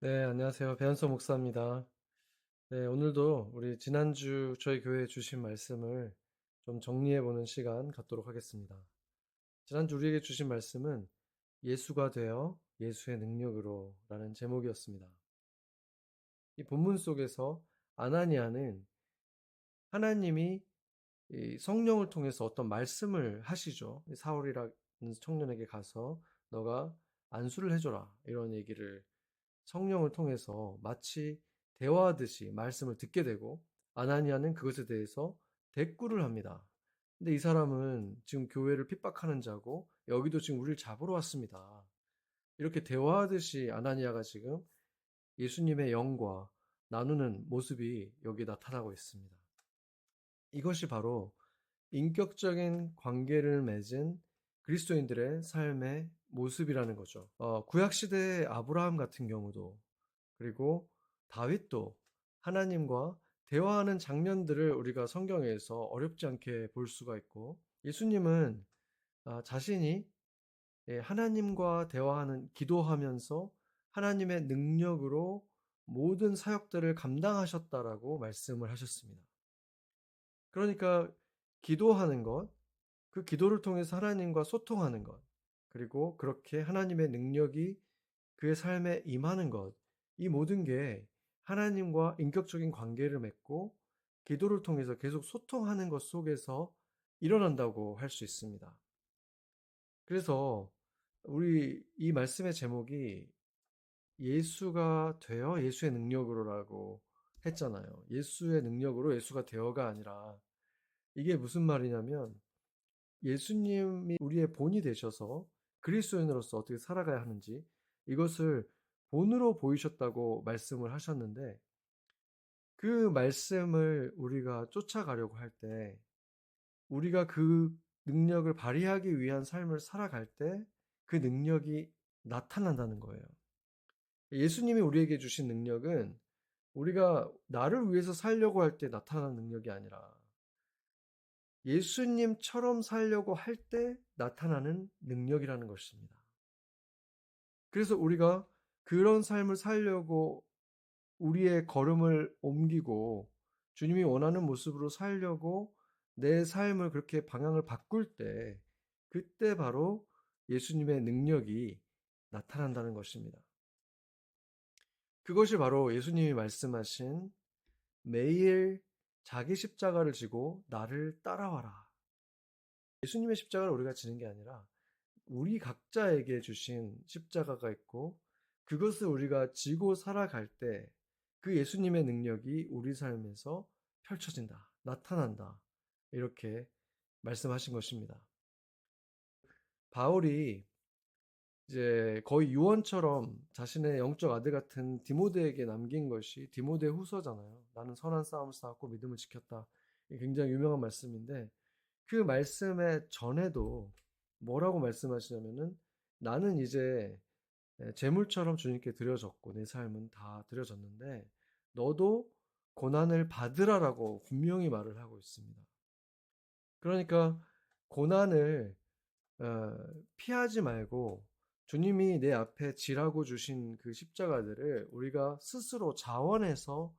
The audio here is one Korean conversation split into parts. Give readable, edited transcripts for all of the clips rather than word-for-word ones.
네, 안녕하세요. 배한서 목사입니다. 네, 오늘도 우리 지난주 저희 교회에 주신 말씀을 좀 정리해보는 시간 갖도록 하겠습니다. 지난주 우리에게 주신 말씀은 예수가 되어 예수의 능력으로 라는 제목이었습니다. 이 본문 속에서 아나니아는 하나님이 이 성령을 통해서 어떤 말씀을 하시죠. 사울이라는 청년에게 가서 너가 안수를 해줘라. 이런 얘기를 성령을 통해서 마치 대화하듯이 말씀을 듣게 되고 아나니아는 그것에 대해서 대꾸를 합니다. 근데 이 사람은 지금 교회를 핍박하는 자고 여기도 지금 우리를 잡으러 왔습니다. 이렇게 대화하듯이 아나니아가 지금 예수님의 영과 나누는 모습이 여기 나타나고 있습니다. 이것이 바로 인격적인 관계를 맺은 그리스도인들의 삶의 모습이라는 거죠. 구약시대의 아브라함 같은 경우도 그리고 다윗도 하나님과 대화하는 장면들을 우리가 성경에서 어렵지 않게 볼 수가 있고 예수님은 자신이 하나님과 대화하는 기도하면서 하나님의 능력으로 모든 사역들을 감당하셨다라고 말씀을 하셨습니다. 그러니까 기도하는 것, 그 기도를 통해서 하나님과 소통하는 것, 그리고 그렇게 하나님의 능력이 그의 삶에 임하는 것, 이 모든 게 하나님과 인격적인 관계를 맺고 기도를 통해서 계속 소통하는 것 속에서 일어난다고 할 수 있습니다. 그래서 우리 이 말씀의 제목이 예수가 되어 예수의 능력으로라고 했잖아요. 예수의 능력으로 예수가 되어가 아니라 이게 무슨 말이냐면 예수님이 우리의 본이 되셔서 그리스도인으로서 어떻게 살아가야 하는지 이것을 본으로 보이셨다고 말씀을 하셨는데 그 말씀을 우리가 쫓아가려고 할 때 우리가 그 능력을 발휘하기 위한 삶을 살아갈 때 그 능력이 나타난다는 거예요. 예수님이 우리에게 주신 능력은 우리가 나를 위해서 살려고 할 때 나타나는 능력이 아니라 예수님처럼 살려고 할 때 나타나는 능력이라는 것입니다. 그래서 우리가 그런 삶을 살려고 우리의 걸음을 옮기고 주님이 원하는 모습으로 살려고 내 삶을 그렇게 방향을 바꿀 때 그때 바로 예수님의 능력이 나타난다는 것입니다. 그것이 바로 예수님이 말씀하신 매일 자기 십자가를 지고 나를 따라와라. 예수님의 십자가를 우리가 지는 게 아니라 우리 각자에게 주신 십자가가 있고 그것을 우리가 지고 살아갈 때 그 예수님의 능력이 우리 삶에서 펼쳐진다, 나타난다. 이렇게 말씀하신 것입니다. 바울이 이제 거의 유언처럼 자신의 영적 아들 같은 디모데에게 남긴 것이 디모데 후서잖아요. 나는 선한 싸움을 싸웠고 믿음을 지켰다. 이게 굉장히 유명한 말씀인데 그 말씀의 전에도 뭐라고 말씀하시냐면은 나는 이제 재물처럼 주님께 드려졌고 내 삶은 다 드려졌는데 너도 고난을 받으라라고 분명히 말을 하고 있습니다. 그러니까 고난을 어, 피하지 말고 주님이 내 앞에 지라고 주신 그 십자가들을 우리가 스스로 자원해서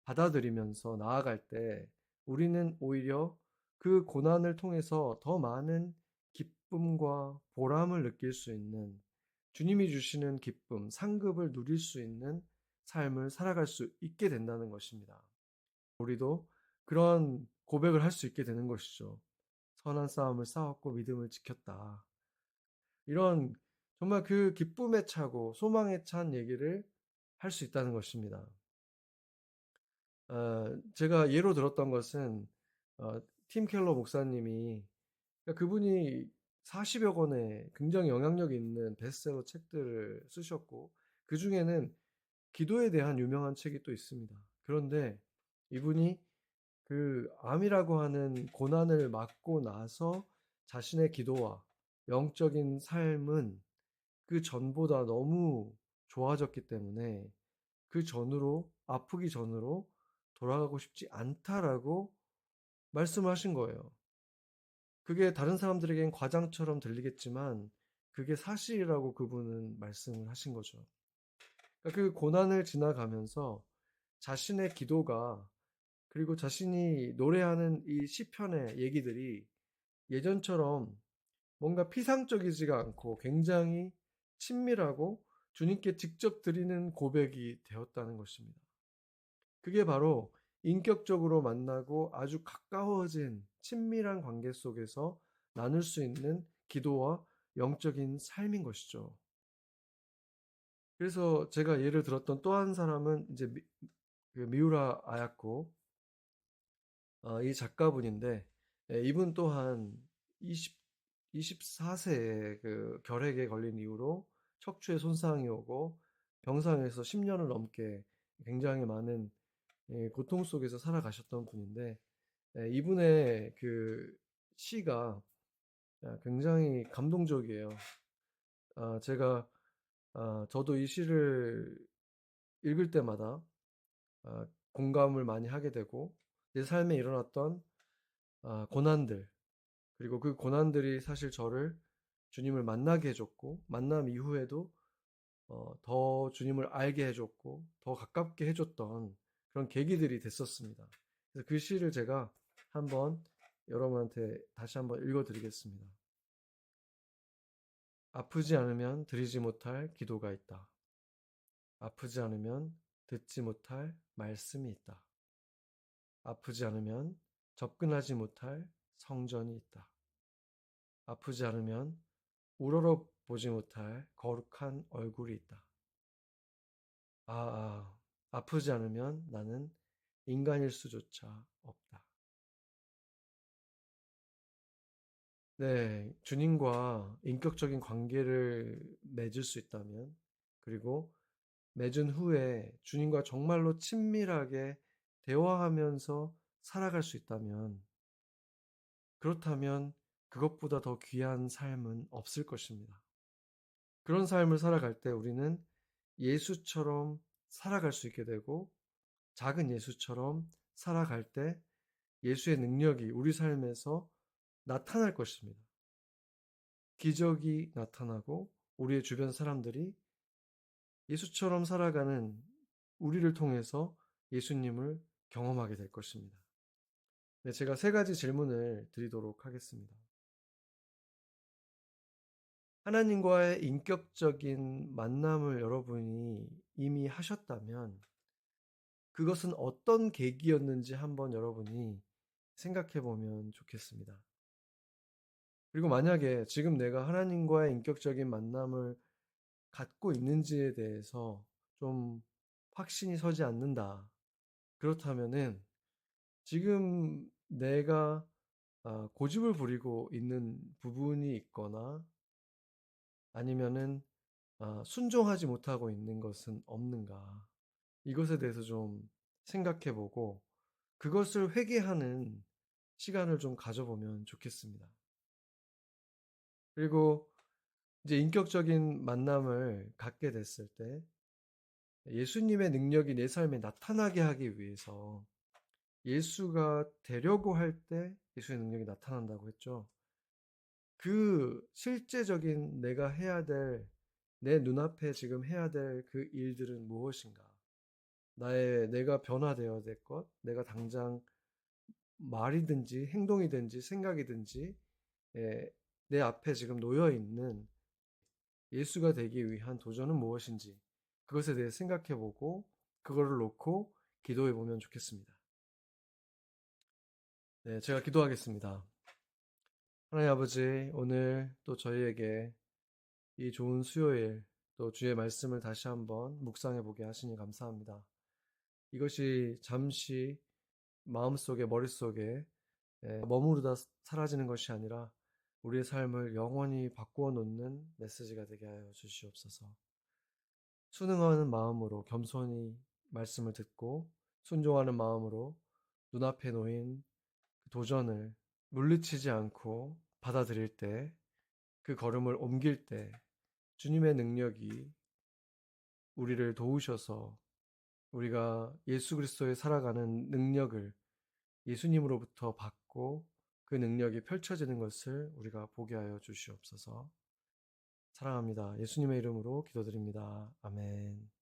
받아들이면서 나아갈 때 우리는 오히려 그 고난을 통해서 더 많은 기쁨과 보람을 느낄 수 있는 주님이 주시는 기쁨, 상급을 누릴 수 있는 삶을 살아갈 수 있게 된다는 것입니다. 우리도 그런 고백을 할 수 있게 되는 것이죠. 선한 싸움을 싸웠고 믿음을 지켰다. 이런 정말 그 기쁨에 차고 소망에 찬 얘기를 할 수 있다는 것입니다. 제가 예로 들었던 것은 팀 켈러 목사님이 그러니까 그분이 40여 권의 굉장히 영향력 있는 베스트셀러 책들을 쓰셨고 그 중에는 기도에 대한 유명한 책이 또 있습니다. 그런데 이분이 그 암이라고 하는 고난을 맞고 나서 자신의 기도와 영적인 삶은 그 전보다 너무 좋아졌기 때문에 그 전으로 아프기 전으로 돌아가고 싶지 않다라고 말씀을 하신 거예요. 그게 다른 사람들에겐 과장처럼 들리겠지만 그게 사실이라고 그분은 말씀을 하신 거죠. 그러니까 그 고난을 지나가면서 자신의 기도가, 그리고 자신이 노래하는 이 시편의 얘기들이 예전처럼 뭔가 피상적이지가 않고 굉장히 친밀하고 주님께 직접 드리는 고백이 되었다는 것입니다. 그게 바로 인격적으로 만나고 아주 가까워진 친밀한 관계 속에서 나눌 수 있는 기도와 영적인 삶인 것이죠. 그래서 제가 예를 들었던 또 한 사람은 이제 그 미우라 아야코, 이 작가분인데, 이분 또한 24세에 그 결핵에 걸린 이후로 척추에 손상이 오고 병상에서 10년을 넘게 굉장히 많은 고통 속에서 살아가셨던 분인데, 이분의 그 시가 굉장히 감동적이에요. 제가 저도 이 시를 읽을 때마다 공감을 많이 하게 되고, 내 삶에 일어났던 고난들, 그리고 그 고난들이 사실 저를 주님을 만나게 해줬고, 만남 이후에도 더 주님을 알게 해줬고, 더 가깝게 해줬던 그런 계기들이 됐었습니다. 그래서 그 시를 제가 한번 여러분한테 다시 한번 읽어드리겠습니다. 아프지 않으면 드리지 못할 기도가 있다. 아프지 않으면 듣지 못할 말씀이 있다. 아프지 않으면 접근하지 못할 성전이 있다. 아프지 않으면 우러러 보지 못할 거룩한 얼굴이 있다. 아프지 않으면 나는 인간일 수조차 없다. 네, 주님과 인격적인 관계를 맺을 수 있다면, 그리고 맺은 후에 주님과 정말로 친밀하게 대화하면서 살아갈 수 있다면, 그렇다면 그것보다 더 귀한 삶은 없을 것입니다. 그런 삶을 살아갈 때 우리는 예수처럼 살아갈 수 있게 되고, 작은 예수처럼 살아갈 때 예수의 능력이 우리 삶에서 나타날 것입니다. 기적이 나타나고 우리의 주변 사람들이 예수처럼 살아가는 우리를 통해서 예수님을 경험하게 될 것입니다. 네, 제가 세 가지 질문을 드리도록 하겠습니다. 하나님과의 인격적인 만남을 여러분이 이미 하셨다면 그것은 어떤 계기였는지 한번 여러분이 생각해 보면 좋겠습니다. 그리고 만약에 지금 내가 하나님과의 인격적인 만남을 갖고 있는지에 대해서 좀 확신이 서지 않는다. 그렇다면은 지금 내가 고집을 부리고 있는 부분이 있거나 아니면은 순종하지 못하고 있는 것은 없는가. 이것에 대해서 좀 생각해 보고 그것을 회개하는 시간을 좀 가져보면 좋겠습니다. 그리고 이제 인격적인 만남을 갖게 됐을 때 예수님의 능력이 내 삶에 나타나게 하기 위해서 예수가 되려고 할 때 예수의 능력이 나타난다고 했죠. 그 실제적인 내가 해야 될, 내 눈앞에 지금 해야 될 그 일들은 무엇인가? 내가 변화되어야 될 것, 내가 당장 말이든지 행동이든지 생각이든지 내 앞에 지금 놓여 있는 예수가 되기 위한 도전은 무엇인지 그것에 대해 생각해 보고 그거를 놓고 기도해 보면 좋겠습니다. 네, 제가 기도하겠습니다. 하나님 아버지, 오늘 또 저희에게 이 좋은 수요일 또 주의 말씀을 다시 한번 묵상해 보게 하시니 감사합니다. 이것이 잠시 마음속에 머릿속에 머무르다 사라지는 것이 아니라 우리의 삶을 영원히 바꾸어 놓는 메시지가 되게 하여 주시옵소서. 순응하는 마음으로 겸손히 말씀을 듣고 순종하는 마음으로 눈앞에 놓인 도전을 물리치지 않고 받아들일 때, 그 걸음을 옮길 때 주님의 능력이 우리를 도우셔서 우리가 예수 그리스도에 살아가는 능력을 예수님으로부터 받고 그 능력이 펼쳐지는 것을 우리가 보게 하여 주시옵소서. 사랑합니다. 예수님의 이름으로 기도드립니다. 아멘.